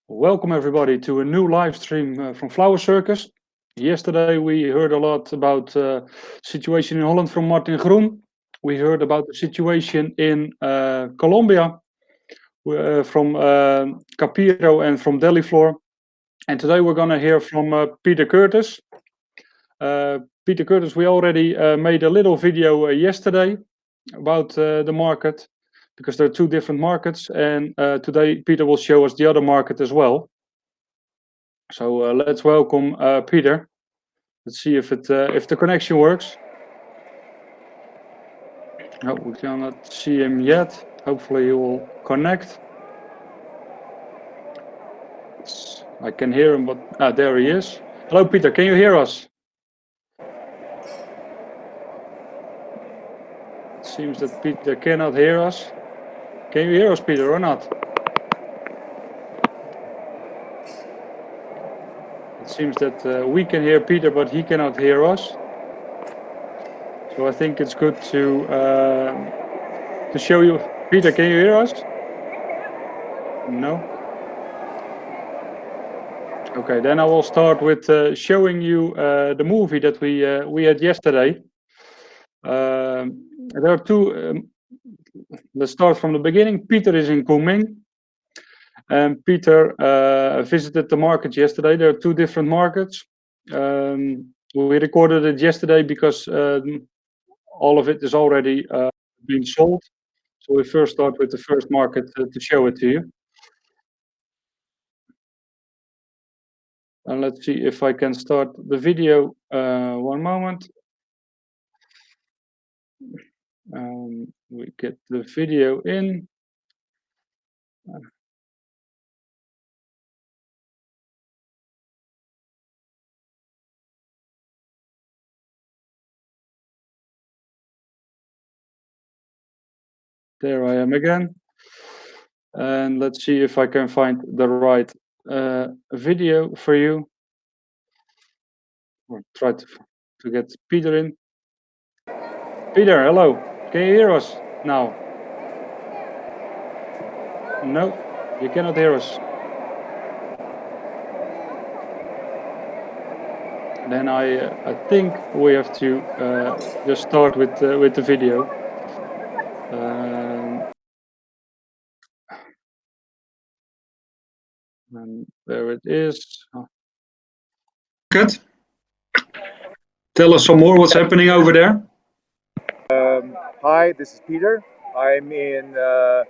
Welcome everybody to a new live stream from Flower Circus. Yesterday we heard a lot about situation in Holland from Martin Groen. We heard about the situation in Colombia from Capiro and from Delhi Floor. And today we're going to hear from Peter Kertesz. Peter Kertesz, we already made a little video yesterday about the market, because there are two different markets, and today Peter will show us the other market as well. So let's welcome Peter. Let's see if the connection works. No, we cannot see him yet. Hopefully he will connect. I can hear him, but there he is. Hello, Peter. Can you hear us? It seems that Peter cannot hear us. Can you hear us, Peter, or not? It seems that we can hear Peter, but he cannot hear us. So I think it's good to show you. Peter, can you hear us? No? Okay, then I will start with showing you the movie that we had yesterday. There are two. Let's start from the beginning. Peter is in Kunming, and Peter visited the market yesterday. There are two different markets. We recorded it yesterday because all of it is already being sold. So we first start with the first market to show it to you. And let's see if I can start the video. One moment. We get the video in. There I am again. And let's see if I can find the right video for you. Or try to get Peter in. Peter, hello. Can you hear us now? No, you cannot hear us. Then I think we have to just start with the video. And there it is. Good. Tell us some more. What's happening over there? Hi, this is Peter. I'm in the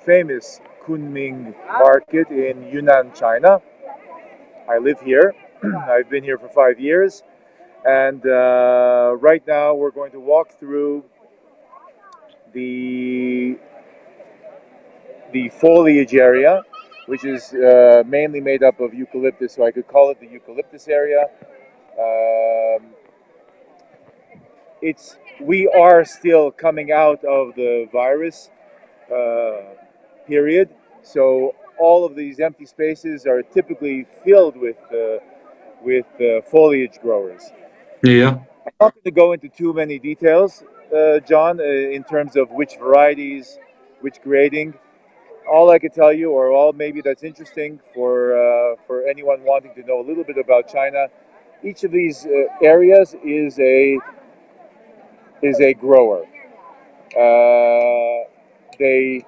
famous Kunming market in Yunnan, China. I live here. I've been here for 5 years, and right now we're going to walk through the foliage area, which is mainly made up of eucalyptus, so I could call it the eucalyptus area. We are still coming out of the virus period, so all of these empty spaces are typically filled with foliage growers. Yeah. I'm not going to go into too many details, John, in terms of which varieties, which grading. All I could tell you, or all maybe that's interesting for anyone wanting to know a little bit about China, each of these areas is a grower. They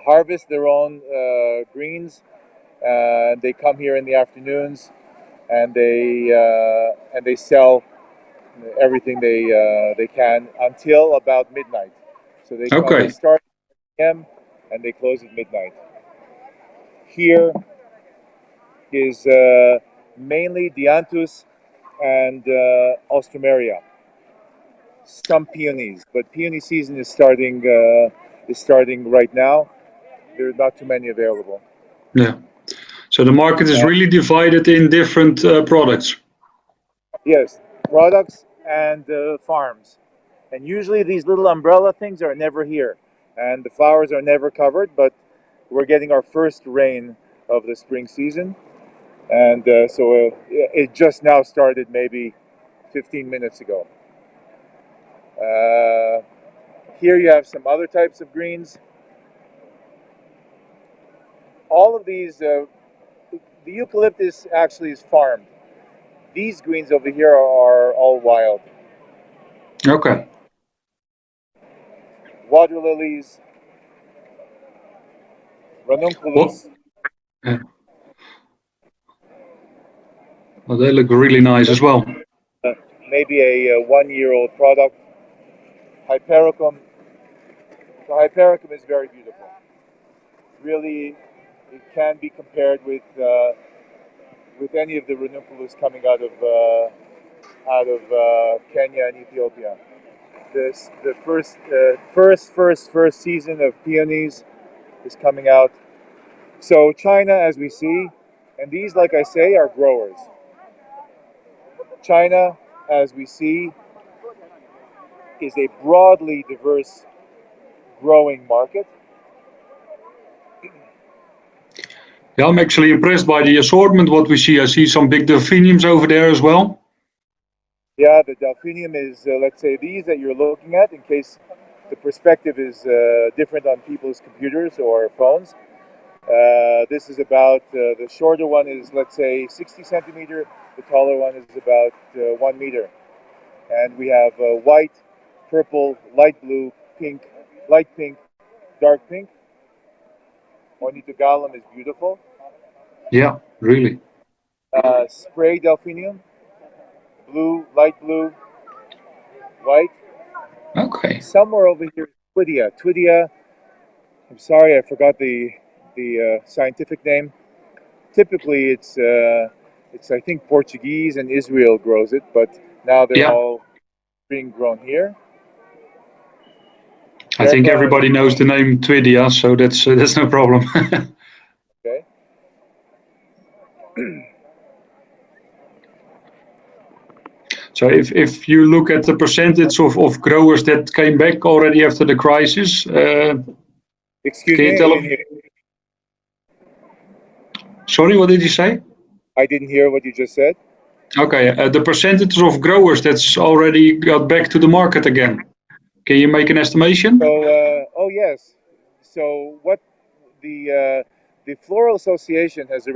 harvest their own greens. They come here in the afternoons, and they sell everything they can until about midnight. So they start at p.m. and they close at midnight. Here is mainly Dianthus and Ostromeria. Some peonies, but peony season is starting right now. There are not too many available. Yeah. So the market is really divided in different products. Yes, products and farms. And usually these little umbrella things are never here. And the flowers are never covered, but we're getting our first rain of the spring season. And so it just now started maybe 15 minutes ago. Here you have some other types of greens. all of these, the eucalyptus actually is farmed. These greens over here are all wild. Okay. Water lilies, Well, ranunculus. yeah. Well, they look really nice as well. Maybe a 1-year-old product. Hypericum. The hypericum is very beautiful. Really, it can be compared with any of the ranunculus coming out of Kenya and Ethiopia. The first season of peonies is coming out. So China, as we see, and these, like I say, are growers. China, as we see, is a broadly diverse growing market. Yeah, I'm actually impressed by the assortment. What we see, I see some big delphiniums over there as well. Yeah, the delphinium is, let's say, these that you're looking at, in case the perspective is different on people's computers or phones. This is about, the shorter one is, let's say, 60 centimeter. The taller one is about 1 meter. And we have white, purple, light blue, pink, light pink, dark pink. Ornithogalum is beautiful. Yeah, really. Spray delphinium, blue, light blue, white. Okay. Somewhere over here is Twidia. Twidia, I'm sorry, I forgot the scientific name. Typically, it's I think Portuguese and Israel grows it, but now they're Yeah, all being grown here. I think Verba, everybody knows the name Twidia, so that's no problem. okay. So if you look at the percentage of growers that came back already after the crisis, Excuse can you me, tell us? Sorry, what did you say? I didn't hear what you just said. Okay, the percentage of growers that's already got back to the market again. Can you make an estimation? So, oh yes. So what the Floral Association has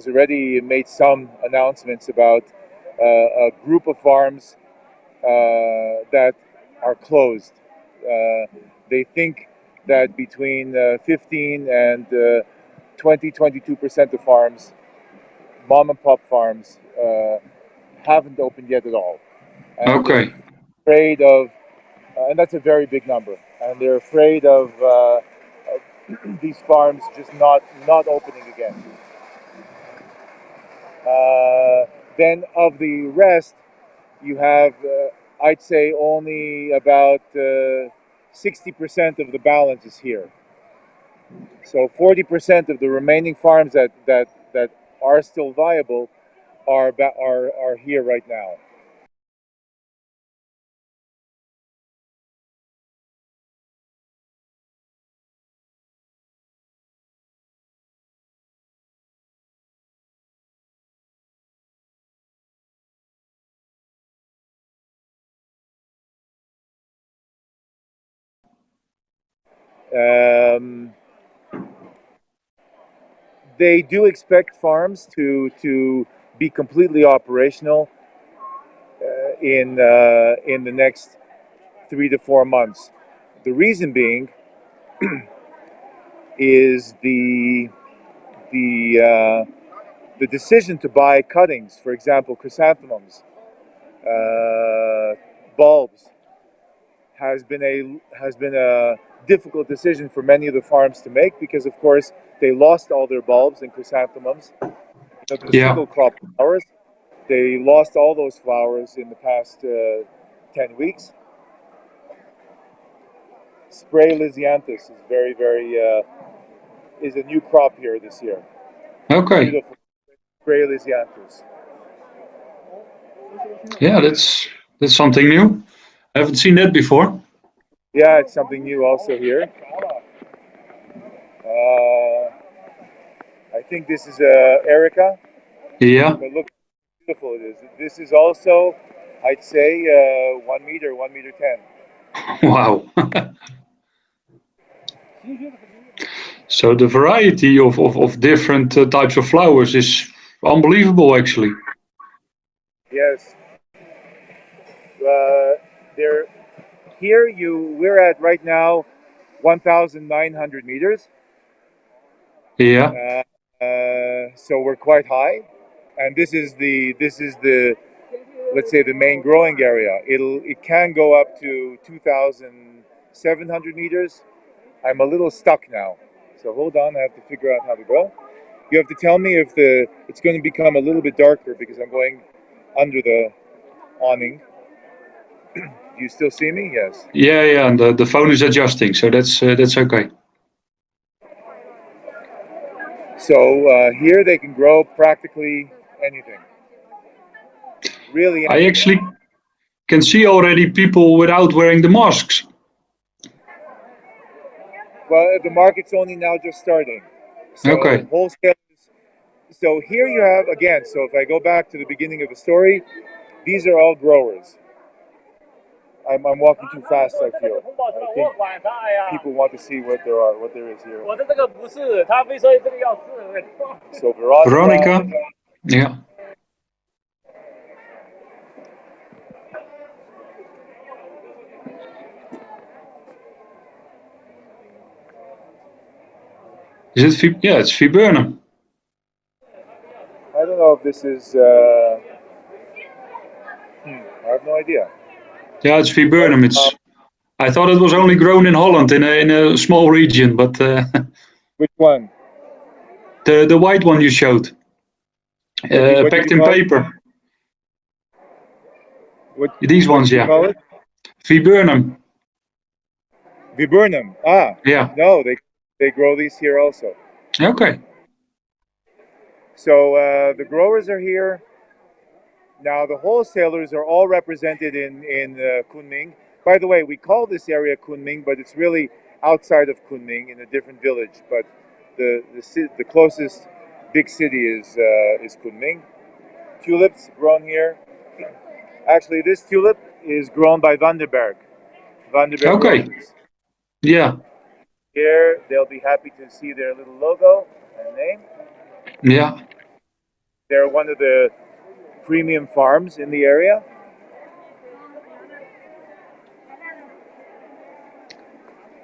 already made some announcements about a group of farms that are closed. They think that between 15 and 22% of farms, mom and pop farms, haven't opened yet at all, and they're Okay, afraid of, and that's a very big number, and they're afraid of these farms just not opening again. Then of the rest, you have, I'd say, only about 60% of the balance is here. So 40% of the remaining farms that are still viable are here right now. Um, they do expect farms to be completely operational in the next 3 to 4 months. The reason being is the decision to buy cuttings, for example, chrysanthemums, bulbs, has been a difficult decision for many of the farms to make because, of course, they lost all their bulbs and chrysanthemums. The yeah, single crop flowers, they lost all those flowers in the past 10 weeks. Spray Lysianthus is is a new crop here this year. okay. Beautiful Spray Lysianthus. Yeah, that's something new. I haven't seen that before. Yeah, it's something new also here. Uh, I think this is Erica, Yeah, but look how beautiful it is. This is also, I'd say, 1 meter, 1 meter 10. wow. So the variety of different types of flowers is unbelievable, actually. Yes. There. Here we're at right now 1,900 meters. Yeah. So we're quite high, and this is the let's say the main growing area. It can go up to 2,700 meters. I'm a little stuck now, so hold on. I have to figure out how to go. You have to tell me if it's going to become a little bit darker because I'm going under the awning. Do you still see me? Yes. Yeah, yeah, and the phone is adjusting, so that's okay. So here they can grow practically anything. Really I anything. actually can see already people without wearing the masks. Well, the market's only now just starting. So Okay. wholesale. So here you have again. So if I go back to the beginning of the story, these are all growers. I'm walking too fast. I feel. I think people want to see what there is here. So Veronica. Veronica. Yeah. Is it? Yeah, it's viburnum. I don't know if this is. I have no idea. Yeah, it's But viburnum. It's. I thought it was only grown in Holland in a small region, but which one? the white one you showed, What did packed you in call it? paper. What These What ones, did you yeah. call it? Viburnum. Viburnum. Yeah. No, they grow these here also. Okay. So the growers are here now. The wholesalers are all represented in Kunming. By the way, we call this area Kunming, but it's really outside of Kunming in a different village. But the closest big city is Kunming. Tulips grown here. Actually, this tulip is grown by Vandenberg. Vandenberg Okay. Roses. Yeah. Here, they'll be happy to see their little logo and name. Yeah. They're one of the premium farms in the area.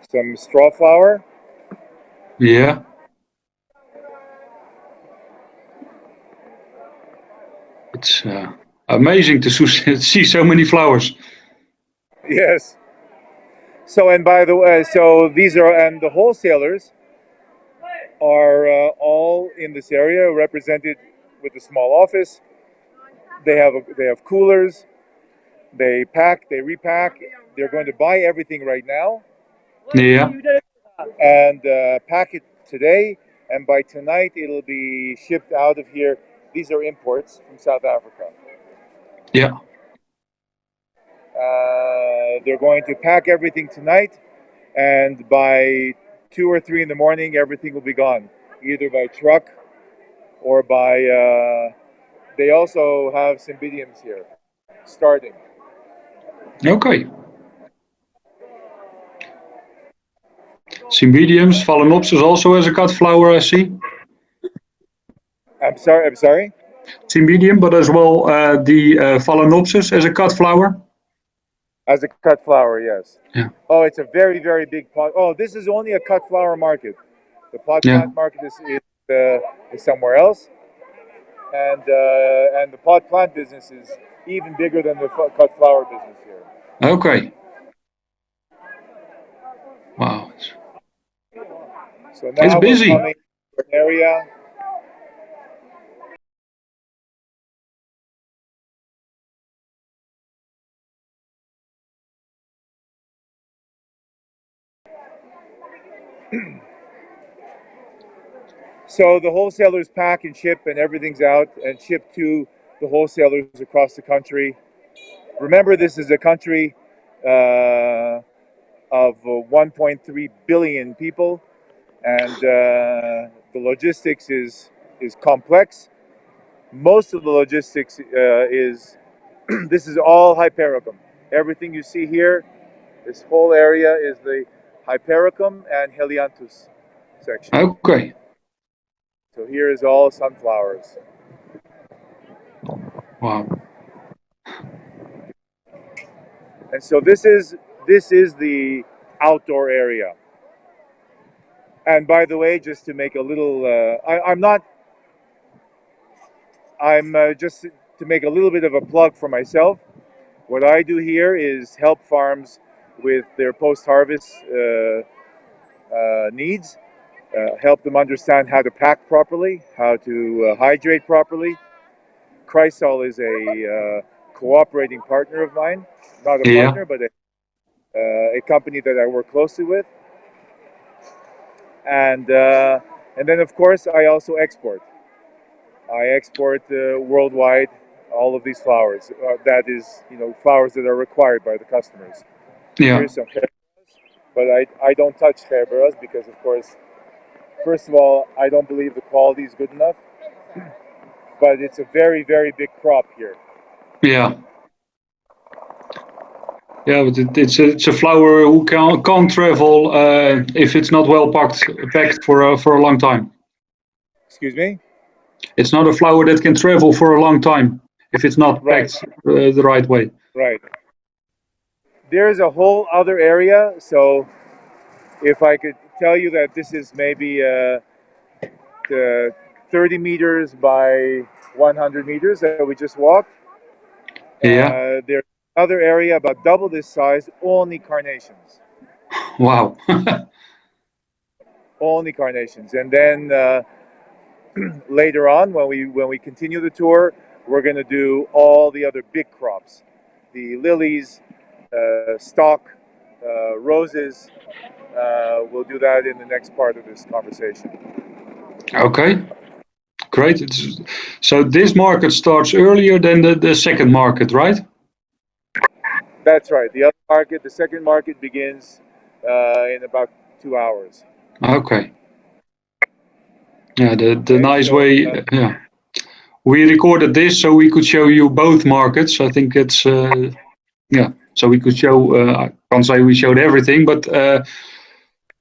Some straw flower. Yeah. It's amazing to see so many flowers. Yes. So, and by the way, so these are, and the wholesalers are all in this area, represented with a small office. They have coolers. They pack. They repack. They're going to buy everything right now Yeah. and pack it today. And by tonight, it'll be shipped out of here. These are imports from South Africa. Yeah. They're going to pack everything tonight, and by 2 or 3 in the morning, everything will be gone, either by truck or by. They also have cymbidiums here, starting. Okay. Cymbidiums, Phalaenopsis also has a cut flower, I see. I'm sorry. I'm sorry. Cymbidium, but as well the Phalaenopsis as a cut flower. As a cut flower, yes. Yeah. Oh, it's a very, very big pot. Oh, this is only a cut flower market. The pot Yeah. plant market is somewhere else, and the pot plant business is even bigger than the cut flower business here. Okay. Wow. So It's now we're busy. coming to an area. So the wholesalers pack and ship, and everything's out and shipped to the wholesalers across the country. Remember, this is a country of 1.3 billion people, and the logistics is complex. Most of the logistics is this is all hypericum. Everything you see here, this whole area is the hypericum and helianthus. section. Okay. So here is all sunflowers. Wow. And so this is the outdoor area. And by the way, just to make a little, just to make a little bit of a plug for myself. What I do here is help farms with their post-harvest needs, help them understand how to pack properly, how to hydrate properly. Chrysol is a cooperating partner of mine, not a Yeah. partner, but a company that I work closely with. And then of course I also export. I export worldwide all of these flowers. That is, flowers that are required by the customers. Yeah. Here's some Gerberas, but I don't touch Gerberas because, of course, first of all, I don't believe the quality is good enough. But it's a very, very big crop here. Yeah. Yeah, but it's a flower who can't travel if it's not well packed for a long time. Excuse me? It's not a flower that can travel for a long time if it's not Right, packed the right way. right. There's a whole other area. So if I could tell you that this is maybe 30 meters by 100 meters that we just walked. Yeah. There's another area about double this size, only carnations. Wow. Only carnations. And then later on, when we continue the tour, we're going to do all the other big crops, the lilies, stock, roses. We'll do that in the next part of this conversation. Okay. Great. So this market starts earlier than the second market, right? That's right. The other market, the second market, begins in about 2 hours. Okay. Yeah, the Okay, nice so way. Yeah. We recorded this so we could show you both markets. I think it's yeah. So we could show. I can't say we showed everything, but to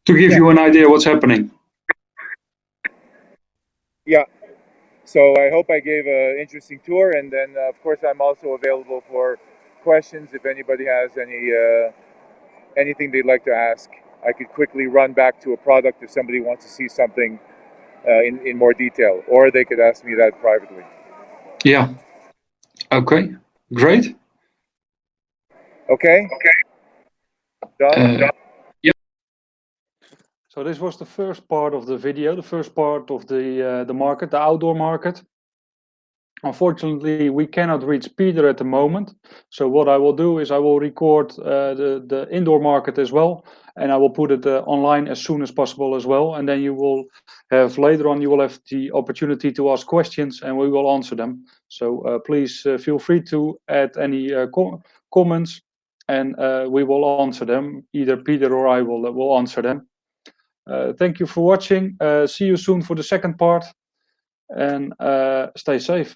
give you an idea what's happening. yeah. So I hope I gave an interesting tour, and then of course I'm also available for questions if anybody has anything they'd like to ask. I could quickly run back to a product if somebody wants to see something in more detail, or they could ask me that privately. Yeah. Okay. Great. Okay. Done. Yeah. So this was the first part of the video, the first part of the market, the outdoor market. Unfortunately, we cannot reach Peter at the moment. So what I will do is I will record the indoor market as well, and I will put it online as soon as possible as well. And then you will have later on, you will have the opportunity to ask questions, and we will answer them. So please feel free to add any comments, and we will answer them. Either Peter or I will answer them. Thank you for watching. See you soon for the second part, and stay safe.